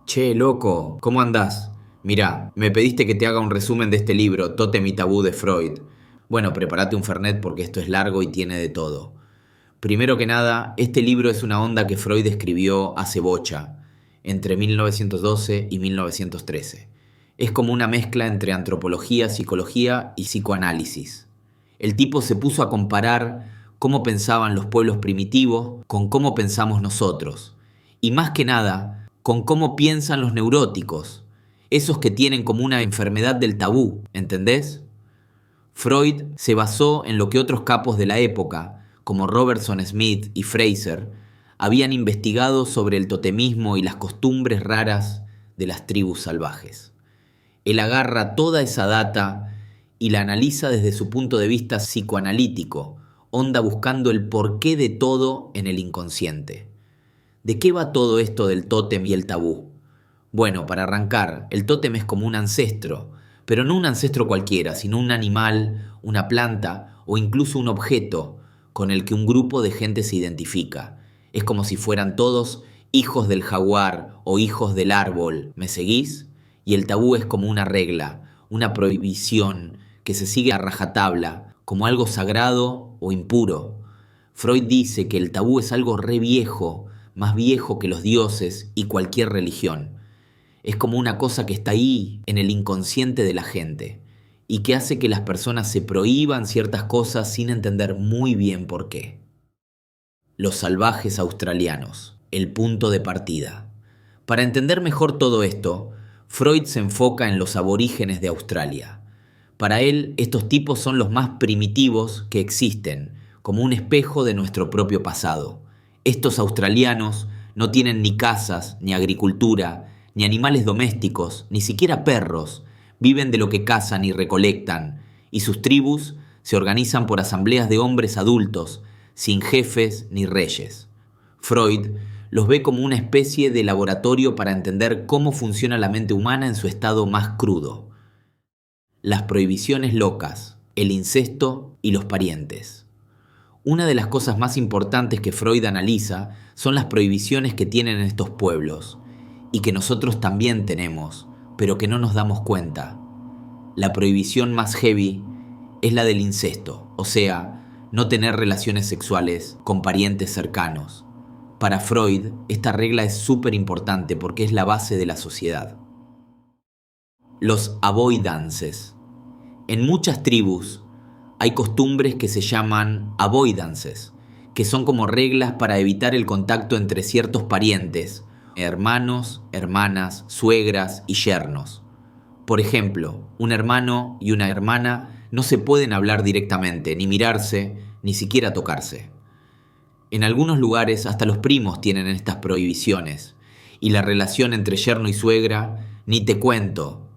Che, loco, ¿cómo andás? Mirá, me pediste que te haga un resumen de este libro, Tótem y Tabú de Freud. Bueno, prepárate un Fernet porque esto es largo y tiene de todo. Primero que nada, este libro es una onda que Freud escribió hace bocha, entre 1912 y 1913. Es como una mezcla entre antropología, psicología y psicoanálisis. El tipo se puso a comparar cómo pensaban los pueblos primitivos con cómo pensamos nosotros. Y más que nada, con cómo piensan los neuróticos, esos que tienen como una enfermedad del tabú, ¿entendés? Freud se basó en lo que otros capos de la época, como Robertson Smith y Fraser, habían investigado sobre el totemismo y las costumbres raras de las tribus salvajes. Él agarra toda esa data y la analiza desde su punto de vista psicoanalítico, onda buscando el porqué de todo en el inconsciente. ¿De qué va todo esto del tótem y el tabú? Bueno, para arrancar, el tótem es como un ancestro, pero no un ancestro cualquiera, sino un animal, una planta o incluso un objeto con el que un grupo de gente se identifica. Es como si fueran todos hijos del jaguar o hijos del árbol, ¿me seguís? Y el tabú es como una regla, una prohibición que se sigue a rajatabla, como algo sagrado o impuro. Freud dice que el tabú es algo re viejo, más viejo que los dioses y cualquier religión. Es como una cosa que está ahí, en el inconsciente de la gente, y que hace que las personas se prohíban ciertas cosas sin entender muy bien por qué. Los salvajes australianos, el punto de partida. Para entender mejor todo esto, Freud se enfoca en los aborígenes de Australia. Para él, estos tipos son los más primitivos que existen, como un espejo de nuestro propio pasado. Estos australianos no tienen ni casas, ni agricultura, ni animales domésticos, ni siquiera perros. Viven de lo que cazan y recolectan, y sus tribus se organizan por asambleas de hombres adultos, sin jefes ni reyes. Freud los ve como una especie de laboratorio para entender cómo funciona la mente humana en su estado más crudo. Las prohibiciones locas, el incesto y los parientes. Una de las cosas más importantes que Freud analiza son las prohibiciones que tienen estos pueblos y que nosotros también tenemos, pero que no nos damos cuenta. La prohibición más heavy es la del incesto, o sea, no tener relaciones sexuales con parientes cercanos. Para Freud, esta regla es súper importante porque es la base de la sociedad. Los avoidances. En muchas tribus hay costumbres que se llaman avoidances, que son como reglas para evitar el contacto entre ciertos parientes, hermanos, hermanas, suegras y yernos. Por ejemplo, un hermano y una hermana no se pueden hablar directamente, ni mirarse, ni siquiera tocarse. En algunos lugares hasta los primos tienen estas prohibiciones, y la relación entre yerno y suegra, ni te cuento,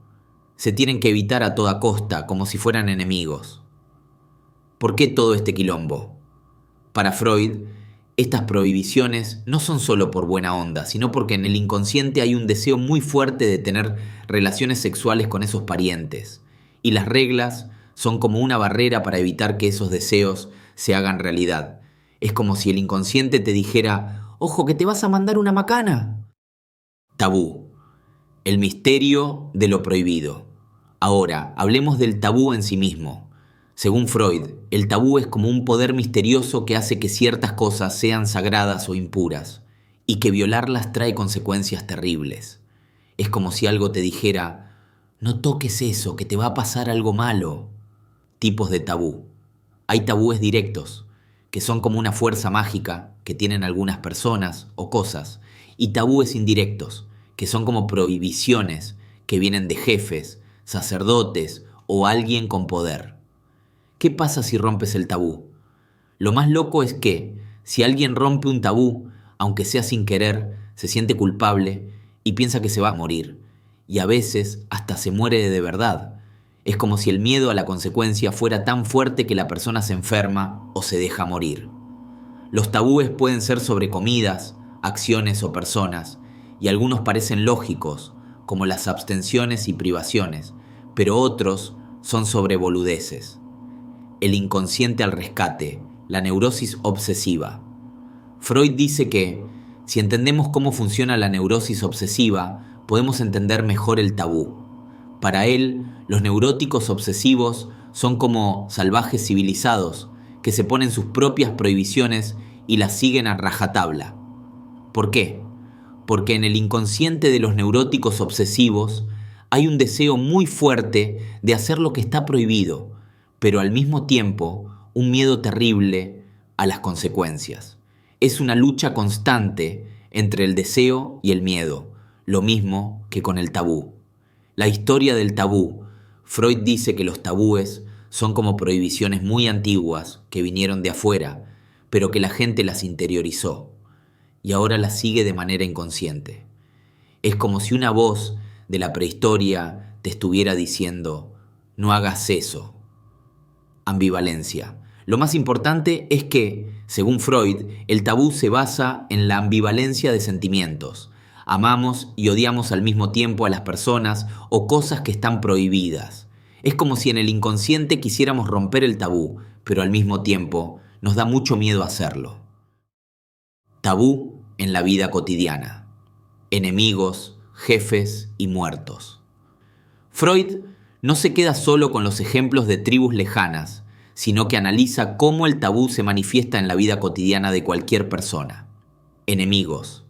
se tienen que evitar a toda costa, como si fueran enemigos. ¿Por qué todo este quilombo? Para Freud, estas prohibiciones no son solo por buena onda, sino porque en el inconsciente hay un deseo muy fuerte de tener relaciones sexuales con esos parientes, y las reglas son como una barrera para evitar que esos deseos se hagan realidad. Es como si el inconsciente te dijera, ¡ojo que te vas a mandar una macana! Tabú. El misterio de lo prohibido. Ahora, hablemos del tabú en sí mismo. Según Freud, el tabú es como un poder misterioso que hace que ciertas cosas sean sagradas o impuras, y que violarlas trae consecuencias terribles. Es como si algo te dijera, no toques eso, que te va a pasar algo malo. Tipos de tabú. Hay tabúes directos, que son como una fuerza mágica que tienen algunas personas o cosas, y tabúes indirectos, que son como prohibiciones que vienen de jefes, sacerdotes o alguien con poder. ¿Qué pasa si rompes el tabú? Lo más loco es que, si alguien rompe un tabú, aunque sea sin querer, se siente culpable y piensa que se va a morir, y a veces hasta se muere de verdad. Es como si el miedo a la consecuencia fuera tan fuerte que la persona se enferma o se deja morir. Los tabúes pueden ser sobre comidas, acciones o personas, y algunos parecen lógicos, como las abstenciones y privaciones, pero otros son sobre boludeces. El inconsciente al rescate, la neurosis obsesiva. Freud dice que, si entendemos cómo funciona la neurosis obsesiva, podemos entender mejor el tabú. Para él, los neuróticos obsesivos son como salvajes civilizados que se ponen sus propias prohibiciones y las siguen a rajatabla. ¿Por qué? Porque en el inconsciente de los neuróticos obsesivos hay un deseo muy fuerte de hacer lo que está prohibido, pero al mismo tiempo un miedo terrible a las consecuencias. Es una lucha constante entre el deseo y el miedo, lo mismo que con el tabú. La historia del tabú. Freud dice que los tabúes son como prohibiciones muy antiguas que vinieron de afuera, pero que la gente las interiorizó y ahora las sigue de manera inconsciente. Es como si una voz de la prehistoria te estuviera diciendo: no hagas eso. Ambivalencia. Lo más importante es que, según Freud, el tabú se basa en la ambivalencia de sentimientos. Amamos y odiamos al mismo tiempo a las personas o cosas que están prohibidas. Es como si en el inconsciente quisiéramos romper el tabú, pero al mismo tiempo nos da mucho miedo hacerlo. Tabú en la vida cotidiana. Enemigos, jefes y muertos. Freud no se queda solo con los ejemplos de tribus lejanas, sino que analiza cómo el tabú se manifiesta en la vida cotidiana de cualquier persona. Enemigos.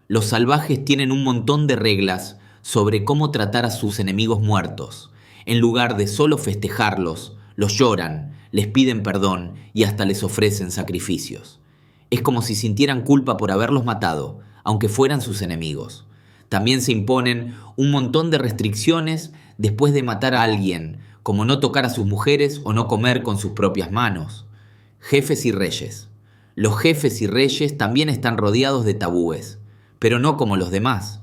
Los salvajes tienen un montón de reglas sobre cómo tratar a sus enemigos muertos. En lugar de solo festejarlos, los lloran, les piden perdón y hasta les ofrecen sacrificios. Es como si sintieran culpa por haberlos matado, aunque fueran sus enemigos. También se imponen un montón de restricciones después de matar a alguien, como no tocar a sus mujeres o no comer con sus propias manos. Jefes y reyes. Los jefes y reyes también están rodeados de tabúes, pero no como los demás.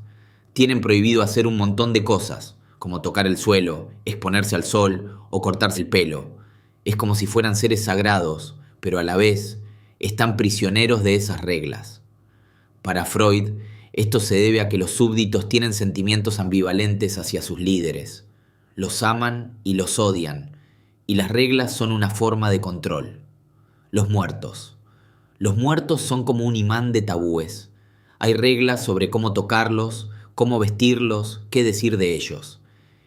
Tienen prohibido hacer un montón de cosas, como tocar el suelo, exponerse al sol o cortarse el pelo. Es como si fueran seres sagrados, pero a la vez están prisioneros de esas reglas. Para Freud, esto se debe a que los súbditos tienen sentimientos ambivalentes hacia sus líderes. Los aman y los odian, y las reglas son una forma de control. Los muertos. Los muertos son como un imán de tabúes. Hay reglas sobre cómo tocarlos, cómo vestirlos, qué decir de ellos.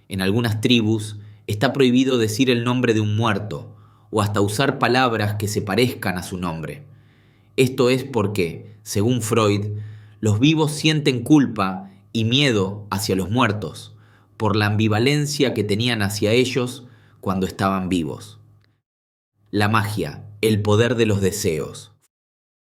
En algunas tribus está prohibido decir el nombre de un muerto, o hasta usar palabras que se parezcan a su nombre. Esto es porque, según Freud, los vivos sienten culpa y miedo hacia los muertos, por la ambivalencia que tenían hacia ellos cuando estaban vivos. La magia, el poder de los deseos.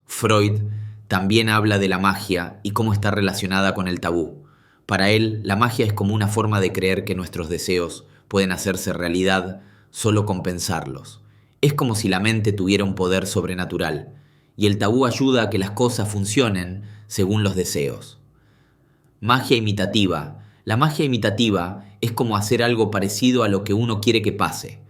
Freud también habla de la magia y cómo está relacionada con el tabú. Para él, la magia es como una forma de creer que nuestros deseos pueden hacerse realidad solo con pensarlos. Es como si la mente tuviera un poder sobrenatural, y el tabú ayuda a que las cosas funcionen según los deseos. Magia imitativa. La magia imitativa es como hacer algo parecido a lo que uno quiere que pase.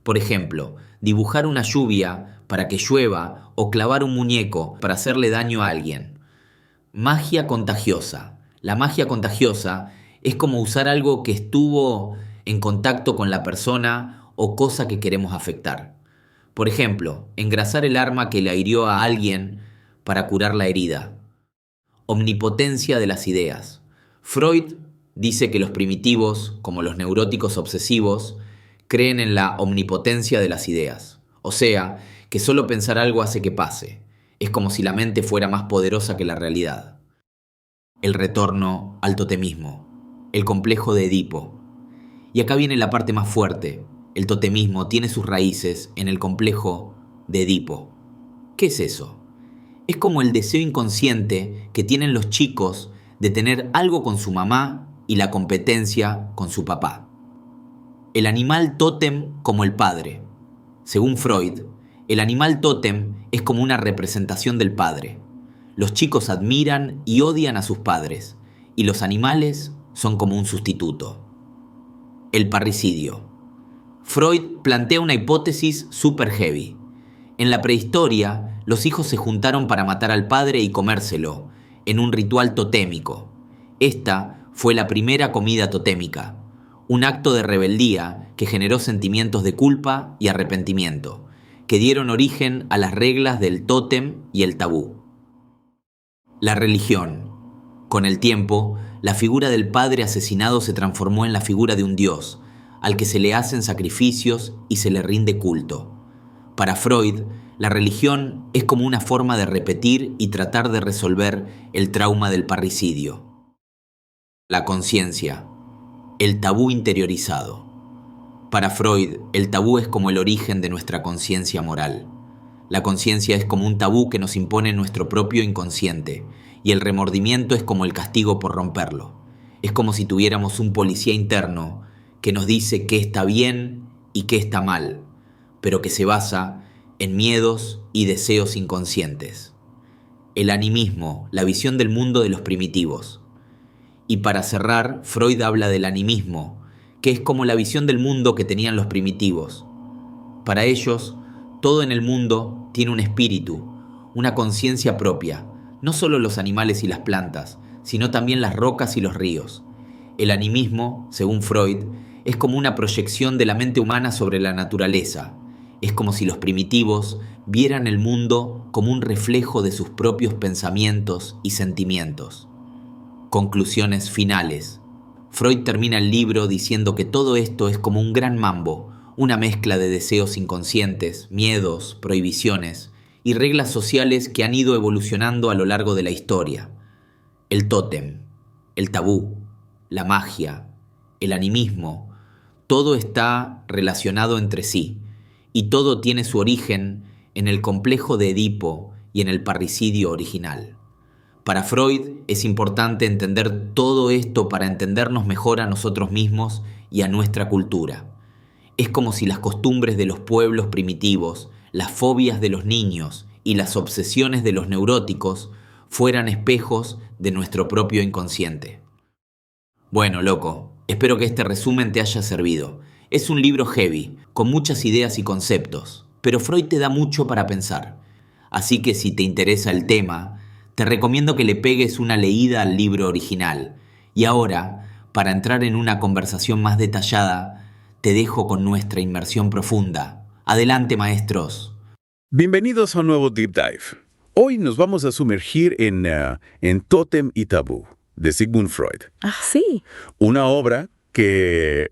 Por ejemplo, dibujar una lluvia para que llueva o clavar un muñeco para hacerle daño a alguien. Magia contagiosa. La magia contagiosa es como usar algo que estuvo en contacto con la persona o cosa que queremos afectar. Por ejemplo, engrasar el arma que le hirió a alguien para curar la herida. Omnipotencia de las ideas. Freud dice que los primitivos, como los neuróticos obsesivos, creen en la omnipotencia de las ideas. O sea, que solo pensar algo hace que pase. Es como si la mente fuera más poderosa que la realidad. El retorno al totemismo. El complejo de Edipo. Y acá viene la parte más fuerte. El totemismo tiene sus raíces en el complejo de Edipo. ¿Qué es eso? Es como el deseo inconsciente que tienen los chicos de tener algo con su mamá y la competencia con su papá. El animal tótem como el padre. Según Freud, el animal tótem es como una representación del padre. Los chicos admiran y odian a sus padres, y los animales son como un sustituto. El parricidio. Freud plantea una hipótesis super heavy. En la prehistoria, los hijos se juntaron para matar al padre y comérselo, en un ritual totémico. Esta fue la primera comida totémica, un acto de rebeldía que generó sentimientos de culpa y arrepentimiento, que dieron origen a las reglas del tótem y el tabú. La religión. Con el tiempo, la figura del padre asesinado se transformó en la figura de un dios, al que se le hacen sacrificios y se le rinde culto. Para Freud, la religión es como una forma de repetir y tratar de resolver el trauma del parricidio. La conciencia, el tabú interiorizado. Para Freud, el tabú es como el origen de nuestra conciencia moral. La conciencia es como un tabú que nos impone nuestro propio inconsciente, y el remordimiento es como el castigo por romperlo. Es como si tuviéramos un policía interno que nos dice qué está bien y qué está mal, pero que se basa en miedos y deseos inconscientes. El animismo, la visión del mundo de los primitivos. Y para cerrar, Freud habla del animismo, que es como la visión del mundo que tenían los primitivos. Para ellos, todo en el mundo tiene un espíritu, una conciencia propia, no solo los animales y las plantas, sino también las rocas y los ríos. El animismo, según Freud, es como una proyección de la mente humana sobre la naturaleza. Es como si los primitivos vieran el mundo como un reflejo de sus propios pensamientos y sentimientos. Conclusiones finales. Freud termina el libro diciendo que todo esto es como un gran mambo, una mezcla de deseos inconscientes, miedos, prohibiciones y reglas sociales que han ido evolucionando a lo largo de la historia. El tótem, el tabú, la magia, el animismo, todo está relacionado entre sí y todo tiene su origen en el complejo de Edipo y en el parricidio original. Para Freud es importante entender todo esto para entendernos mejor a nosotros mismos y a nuestra cultura. Es como si las costumbres de los pueblos primitivos, las fobias de los niños y las obsesiones de los neuróticos fueran espejos de nuestro propio inconsciente. Bueno, loco, espero que este resumen te haya servido. Es un libro heavy, con muchas ideas y conceptos, pero Freud te da mucho para pensar. Así que si te interesa el tema, te recomiendo que le pegues una leída al libro original. Y ahora, para entrar en una conversación más detallada, te dejo con nuestra inmersión profunda. Adelante, maestros. Bienvenidos a un nuevo Deep Dive. Hoy nos vamos a sumergir en Tótem y Tabú, de Sigmund Freud. Ah, sí. Una obra que,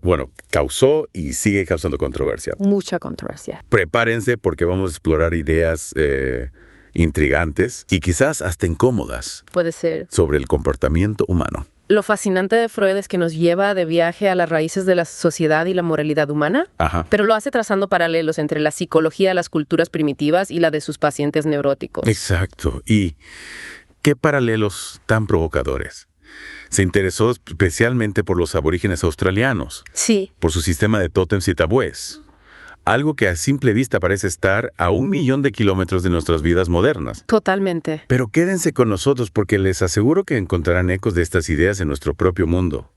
causó y sigue causando controversia. Mucha controversia. Prepárense porque vamos a explorar ideas intrigantes y quizás hasta incómodas Puede ser. sobre el comportamiento humano. Lo fascinante de Freud es que nos lleva de viaje a las raíces de la sociedad y la moralidad humana, pero lo hace trazando paralelos entre la psicología de las culturas primitivas y la de sus pacientes neuróticos. Exacto. ¿Y qué paralelos tan provocadores? Se interesó especialmente por los aborígenes australianos, Sí. por su sistema de tótems y tabúes. Algo que a simple vista parece estar a 1 millón de kilómetros de nuestras vidas modernas. Totalmente. Pero quédense con nosotros porque les aseguro que encontrarán ecos de estas ideas en nuestro propio mundo.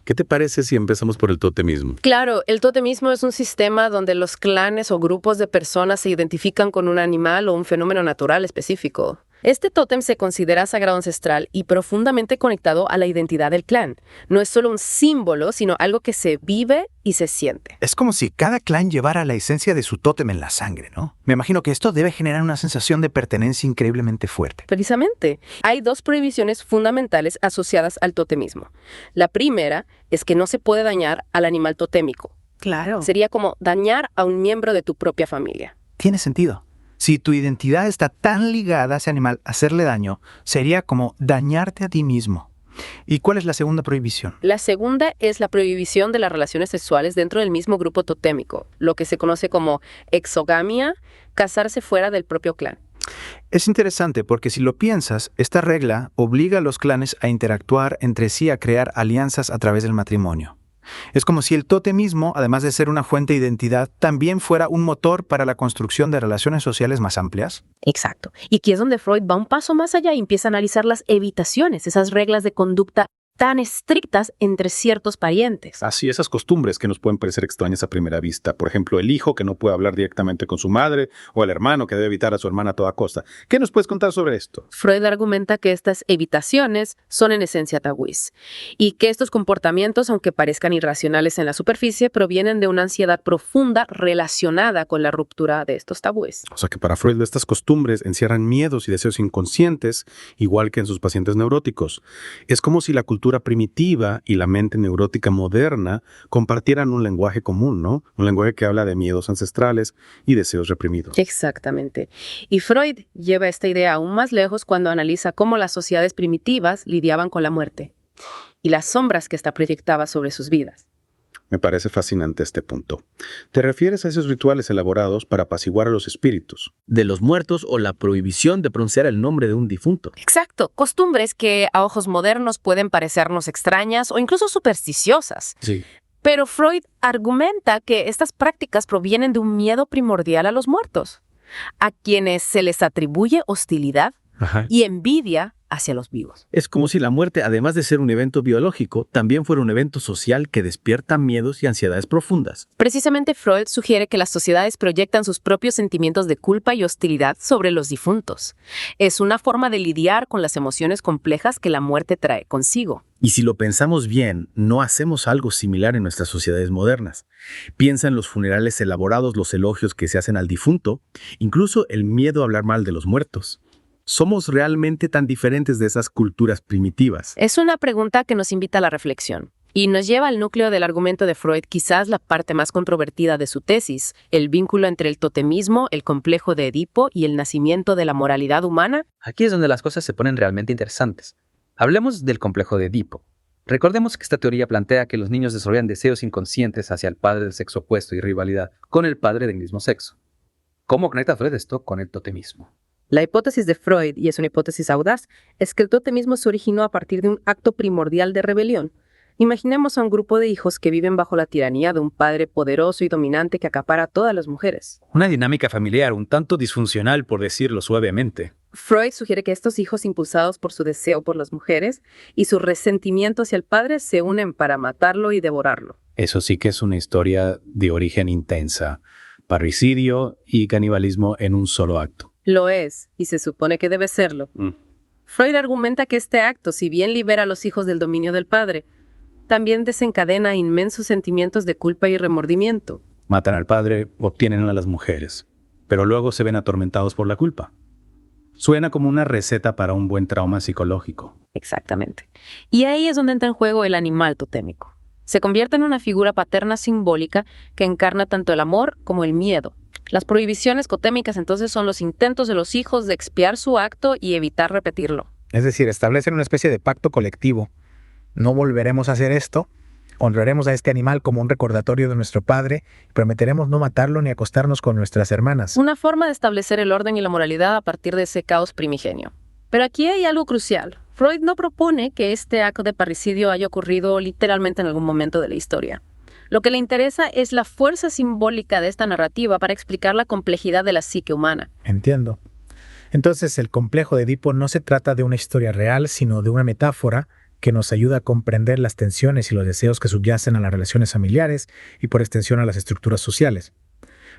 ¿Qué te parece si empezamos por el totemismo? Claro, el totemismo es un sistema donde los clanes o grupos de personas se identifican con un animal o un fenómeno natural específico. Este tótem se considera sagrado ancestral y profundamente conectado a la identidad del clan. No es solo un símbolo, sino algo que se vive y se siente. Es como si cada clan llevara la esencia de su tótem en la sangre, ¿no? Me imagino que esto debe generar una sensación de pertenencia increíblemente fuerte. Precisamente, hay 2 prohibiciones fundamentales asociadas al totemismo. La primera es que no se puede dañar al animal totémico. Claro. Sería como dañar a un miembro de tu propia familia. Tiene sentido. Si tu identidad está tan ligada a ese animal, hacerle daño sería como dañarte a ti mismo. ¿Y cuál es la segunda prohibición? La segunda es la prohibición de las relaciones sexuales dentro del mismo grupo totémico, lo que se conoce como exogamia, casarse fuera del propio clan. Es interesante porque si lo piensas, esta regla obliga a los clanes a interactuar entre sí, a crear alianzas a través del matrimonio. Es como si el totemismo, además de ser una fuente de identidad, también fuera un motor para la construcción de relaciones sociales más amplias. Exacto. Y aquí es donde Freud va un paso más allá y empieza a analizar las evitaciones, esas reglas de conducta tan estrictas entre ciertos parientes. Así, esas costumbres que nos pueden parecer extrañas a primera vista. Por ejemplo, el hijo que no puede hablar directamente con su madre o el hermano que debe evitar a su hermana a toda costa. ¿Qué nos puedes contar sobre esto? Freud argumenta que estas evitaciones son en esencia tabúes y que estos comportamientos, aunque parezcan irracionales en la superficie, provienen de una ansiedad profunda relacionada con la ruptura de estos tabúes. O sea que para Freud estas costumbres encierran miedos y deseos inconscientes, igual que en sus pacientes neuróticos. Es como si la cultura cultura primitiva y la mente neurótica moderna compartieran un lenguaje común, ¿no? Un lenguaje que habla de miedos ancestrales y deseos reprimidos. Exactamente. Y Freud lleva esta idea aún más lejos cuando analiza cómo las sociedades primitivas lidiaban con la muerte y las sombras que ésta proyectaba sobre sus vidas. Me parece fascinante este punto. ¿Te refieres a esos rituales elaborados para apaciguar a los espíritus? De los muertos o la prohibición de pronunciar el nombre de un difunto. Exacto, costumbres que a ojos modernos pueden parecernos extrañas o incluso supersticiosas. Sí. Pero Freud argumenta que estas prácticas provienen de un miedo primordial a los muertos, a quienes se les atribuye hostilidad y envidia hacia los vivos. Es como si la muerte, además de ser un evento biológico, también fuera un evento social que despierta miedos y ansiedades profundas. Precisamente Freud sugiere que las sociedades proyectan sus propios sentimientos de culpa y hostilidad sobre los difuntos. Es una forma de lidiar con las emociones complejas que la muerte trae consigo. Y si lo pensamos bien, no hacemos algo similar en nuestras sociedades modernas. Piensa en los funerales elaborados, los elogios que se hacen al difunto, incluso el miedo a hablar mal de los muertos. ¿Somos realmente tan diferentes de esas culturas primitivas? Es una pregunta que nos invita a la reflexión y nos lleva al núcleo del argumento de Freud, quizás la parte más controvertida de su tesis, el vínculo entre el totemismo, el complejo de Edipo y el nacimiento de la moralidad humana. Aquí es donde las cosas se ponen realmente interesantes. Hablemos del complejo de Edipo. Recordemos que esta teoría plantea que los niños desarrollan deseos inconscientes hacia el padre del sexo opuesto y rivalidad con el padre del mismo sexo. ¿Cómo conecta Freud esto con el totemismo? La hipótesis de Freud, y es una hipótesis audaz, es que el totemismo se originó a partir de un acto primordial de rebelión. Imaginemos a un grupo de hijos que viven bajo la tiranía de un padre poderoso y dominante que acapara a todas las mujeres. Una dinámica familiar un tanto disfuncional, por decirlo suavemente. Freud sugiere que estos hijos, impulsados por su deseo por las mujeres y su resentimiento hacia el padre, se unen para matarlo y devorarlo. Eso sí que es una historia de origen intensa. Parricidio y canibalismo en un solo acto. Lo es, y se supone que debe serlo. Freud argumenta que este acto, si bien libera a los hijos del dominio del padre, también desencadena inmensos sentimientos de culpa y remordimiento. Matan al padre, obtienen a las mujeres, pero luego se ven atormentados por la culpa. Suena como una receta para un buen trauma psicológico. Exactamente. Y ahí es donde entra en juego el animal totémico. Se convierte en una figura paterna simbólica que encarna tanto el amor como el miedo. Las prohibiciones totémicas entonces son los intentos de los hijos de expiar su acto y evitar repetirlo. Es decir, establecen una especie de pacto colectivo. No volveremos a hacer esto, honraremos a este animal como un recordatorio de nuestro padre y prometeremos no matarlo ni acostarnos con nuestras hermanas. Una forma de establecer el orden y la moralidad a partir de ese caos primigenio. Pero aquí hay algo crucial. Freud no propone que este acto de parricidio haya ocurrido literalmente en algún momento de la historia. Lo que le interesa es la fuerza simbólica de esta narrativa para explicar la complejidad de la psique humana. Entiendo. Entonces, el complejo de Edipo no se trata de una historia real, sino de una metáfora que nos ayuda a comprender las tensiones y los deseos que subyacen a las relaciones familiares y por extensión a las estructuras sociales.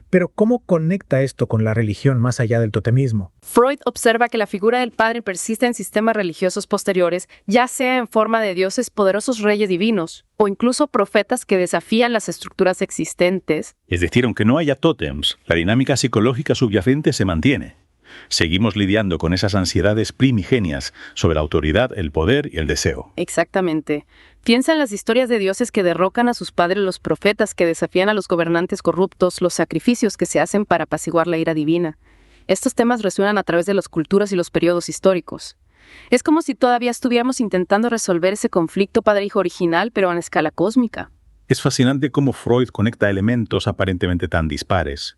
Pero, ¿cómo conecta esto con la religión más allá del totemismo? Freud observa que la figura del padre persiste en sistemas religiosos posteriores, ya sea en forma de dioses poderosos reyes divinos, o incluso profetas que desafían las estructuras existentes. Es decir, aunque no haya tótems, la dinámica psicológica subyacente se mantiene. Seguimos lidiando con esas ansiedades primigenias sobre la autoridad, el poder y el deseo. Exactamente. Piensa en las historias de dioses que derrocan a sus padres, los profetas que desafían a los gobernantes corruptos, los sacrificios que se hacen para apaciguar la ira divina. Estos temas resuenan a través de las culturas y los periodos históricos. Es como si todavía estuviéramos intentando resolver ese conflicto padre-hijo original, pero a escala cósmica. Es fascinante cómo Freud conecta elementos aparentemente tan dispares.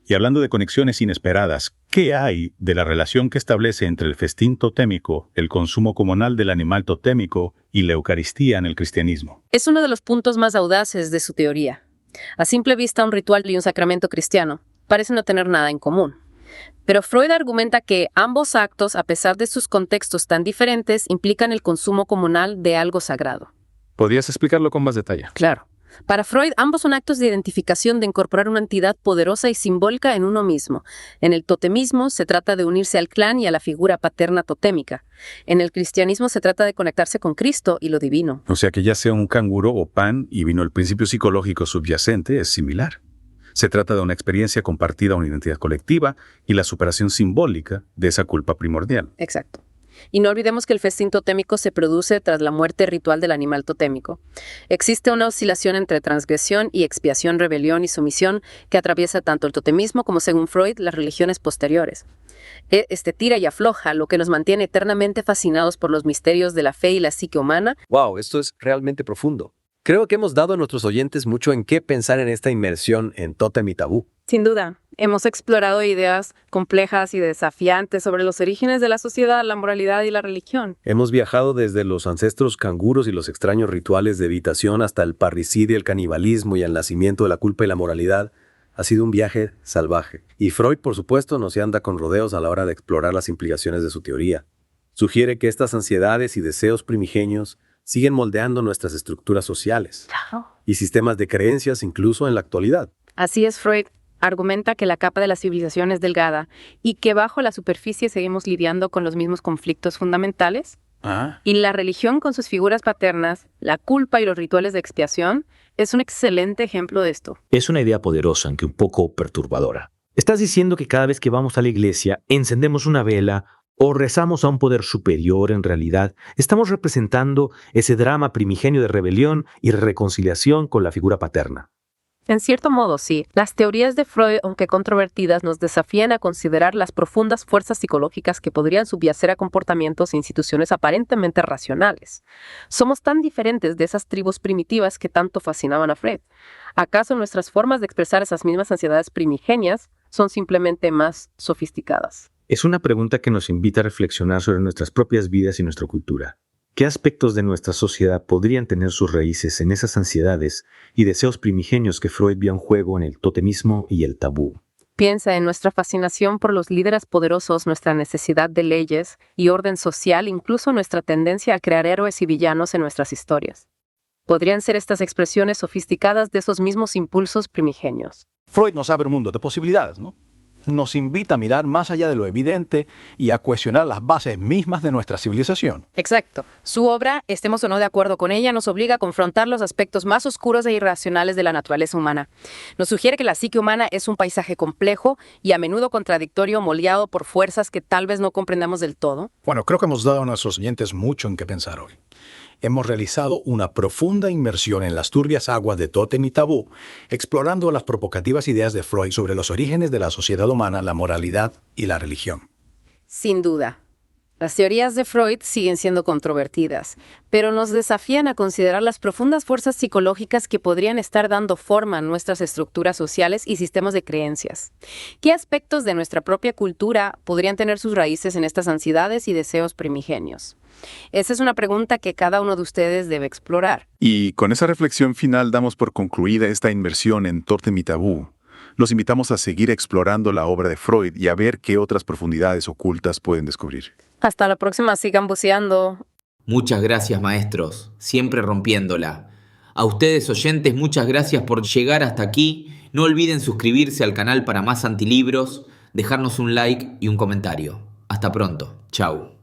Y hablando de conexiones inesperadas, ¿qué hay de la relación que establece entre el festín totémico, el consumo comunal del animal totémico y la Eucaristía en el cristianismo? Es uno de los puntos más audaces de su teoría. A simple vista, un ritual y un sacramento cristiano parecen no tener nada en común. Pero Freud argumenta que ambos actos, a pesar de sus contextos tan diferentes, implican el consumo comunal de algo sagrado. ¿Podrías explicarlo con más detalle? Claro. Para Freud, ambos son actos de identificación de incorporar una entidad poderosa y simbólica en uno mismo. En el totemismo se trata de unirse al clan y a la figura paterna totémica. En el cristianismo se trata de conectarse con Cristo y lo divino. O sea que ya sea un canguro o pan y vino el principio psicológico subyacente es similar. Se trata de una experiencia compartida, una identidad colectiva y la superación simbólica de esa culpa primordial. Exacto. Y no olvidemos que el festín totémico se produce tras la muerte ritual del animal totémico. Existe una oscilación entre transgresión y expiación, rebelión y sumisión que atraviesa tanto el totemismo como, según Freud, las religiones posteriores. Este tira y afloja, lo que nos mantiene eternamente fascinados por los misterios de la fe y la psique humana. Wow, esto es realmente profundo. Creo que hemos dado a nuestros oyentes mucho en qué pensar en esta inmersión en Tótem y Tabú. Sin duda, hemos explorado ideas complejas y desafiantes sobre los orígenes de la sociedad, la moralidad y la religión. Hemos viajado desde los ancestros canguros y los extraños rituales de evitación hasta el parricidio, el canibalismo y el nacimiento de la culpa y la moralidad. Ha sido un viaje salvaje. Y Freud, por supuesto, no se anda con rodeos a la hora de explorar las implicaciones de su teoría. Sugiere que estas ansiedades y deseos primigenios siguen moldeando nuestras estructuras sociales y sistemas de creencias incluso en la actualidad. Así es, Freud argumenta que la capa de la civilización es delgada y que bajo la superficie seguimos lidiando con los mismos conflictos fundamentales. Y la religión con sus figuras paternas, la culpa y los rituales de expiación es un excelente ejemplo de esto. Es una idea poderosa, aunque un poco perturbadora. Estás diciendo que cada vez que vamos a la iglesia, encendemos una vela o rezamos a un poder superior, en realidad, estamos representando ese drama primigenio de rebelión y reconciliación con la figura paterna. En cierto modo, sí. Las teorías de Freud, aunque controvertidas, nos desafían a considerar las profundas fuerzas psicológicas que podrían subyacer a comportamientos e instituciones aparentemente racionales. Somos tan diferentes de esas tribus primitivas que tanto fascinaban a Freud. ¿Acaso nuestras formas de expresar esas mismas ansiedades primigenias son simplemente más sofisticadas? Es una pregunta que nos invita a reflexionar sobre nuestras propias vidas y nuestra cultura. ¿Qué aspectos de nuestra sociedad podrían tener sus raíces en esas ansiedades y deseos primigenios que Freud vio en juego en el totemismo y el tabú? Piensa en nuestra fascinación por los líderes poderosos, nuestra necesidad de leyes y orden social, incluso nuestra tendencia a crear héroes y villanos en nuestras historias. Podrían ser estas expresiones sofisticadas de esos mismos impulsos primigenios. Freud nos abre un mundo de posibilidades, ¿no? Nos invita a mirar más allá de lo evidente y a cuestionar las bases mismas de nuestra civilización. Exacto. Su obra, estemos o no de acuerdo con ella, nos obliga a confrontar los aspectos más oscuros e irracionales de la naturaleza humana. Nos sugiere que la psique humana es un paisaje complejo y a menudo contradictorio, moldeado por fuerzas que tal vez no comprendamos del todo. Bueno, creo que hemos dado a nuestros oyentes mucho en qué pensar hoy. Hemos realizado una profunda inmersión en las turbias aguas de Tótem y Tabú, explorando las provocativas ideas de Freud sobre los orígenes de la sociedad humana, la moralidad y la religión. Sin duda. Las teorías de Freud siguen siendo controvertidas, pero nos desafían a considerar las profundas fuerzas psicológicas que podrían estar dando forma a nuestras estructuras sociales y sistemas de creencias. ¿Qué aspectos de nuestra propia cultura podrían tener sus raíces en estas ansiedades y deseos primigenios? Esa es una pregunta que cada uno de ustedes debe explorar. Y con esa reflexión final damos por concluida esta inmersión en Tótem y Tabú. Los invitamos a seguir explorando la obra de Freud y a ver qué otras profundidades ocultas pueden descubrir. Hasta la próxima, sigan buceando. Muchas gracias, maestros, siempre rompiéndola. A ustedes, oyentes, muchas gracias por llegar hasta aquí. No olviden suscribirse al canal para más antilibros, dejarnos un like y un comentario. Hasta pronto. Chau.